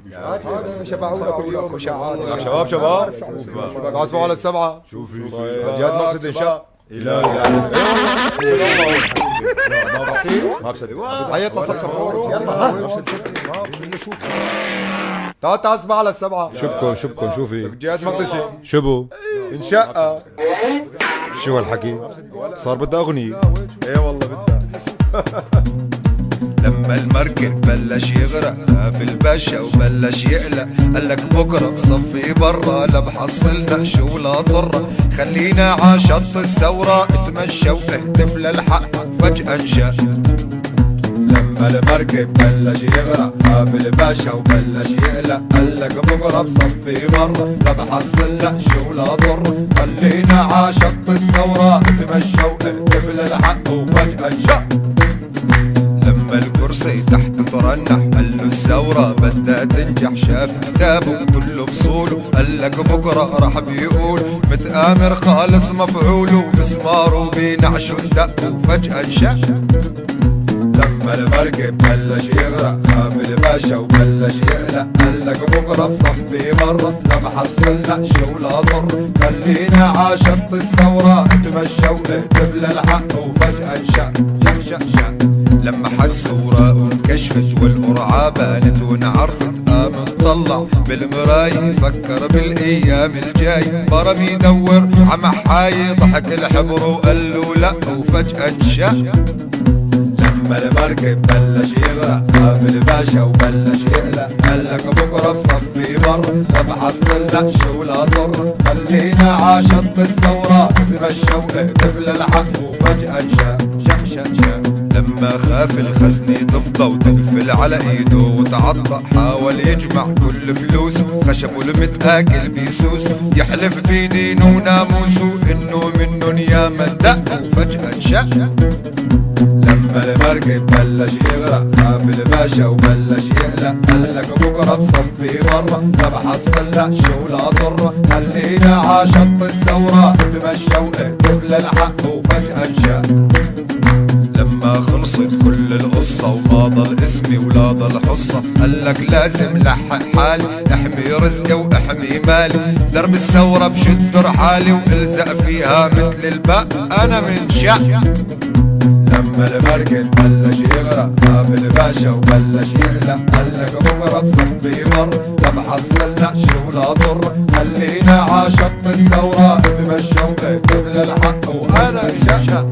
شباب شباب تعصبوا على السبعة. شوفي جهاد مقصد انشاء. لا ما بصدق هيا اتصل سمورو. تعال تعصبوا على السبعة. شبكن شوفي جهاد مقدسي شبو انشاء. شو هالحكي صار بدها اغنية. ايه والله بدها. لما المركب بلش يغرق خاف الباشا وبلش يقلق، قالك بكره صفي برا لا بحصلنا شو لا ضرة، خلينا عاشط الثورة اتمشى واهتف للحق فجأة انشاء. لما المركب بلش يغرق خاف الباشا وبلش يقلق، قالك بكره بصفي برا لا بحصلنا شو لا ضر، خلينا عاشط الثورة اتمشى واهتف للحق وفجأة انشاء. لما الكرسي تحت ترنح قال له الثورة بدها تنجح، شاف كتابه كله فصوله قالك بكرة راح بيقول متآمر خالص مفعوله، مسماره بينعش الدق وفجأة انشاء. لما المركب بلش يغرق خاف الباشا وبلش يقلق، قالك بكره بصفي برا لا بحصلنا شو لا ضر، خلينا عاشط الثورة اتمشى واهتف للحق وفجأة انشاء شق. لما حسوا راقوا انكشفت والقرعة بانت وانعرفت، قام طلع بالمراية فكر بالايام الجاي، برم يدور عمحاي ضحك الحبر وقال له لا وفجأة انشاء. لما المركب بلش يغرق خاف الباشا وبلش يقلق، قالك بكره بصفي برا لا بحصلنا شو لا ضر، خلينا عاشط الثورة اتمشى واهتف للحق وفجأة انشاء شق. لما خاف الخزنة تفضى وتقفل على ايده وتعطى، حاول يجمع كل فلوسه خشبه المتاكل بيسوسه، يحلف بدينه وناموسه انه منن يا من دق وفجأة انشاء. لما المركب بلش يغرق خاف الباشا وبلش يقلق، قالك بكره بصفي برا لا بحصلنا شو لا ضر، خلينا عاشط الثورة اتمشى واهتف للحق وفجأة انشاء. لما خلصت كل القصة وما ضل اسمي ولا ضل حصة، قالك لازم لحق حالي احمي رزقي واحمي مالي، درب الثورة بشد رحالي والزق فيها مثل الباء انا من شاء. لما المركب بلش يغرق خاف الباشا وبلش يقلق، قالك بكره بصفي برا لا بحصلنا شو لا ضر، خلينا عاشط الثورة اتمشى واهتف للحق وانا من شاء.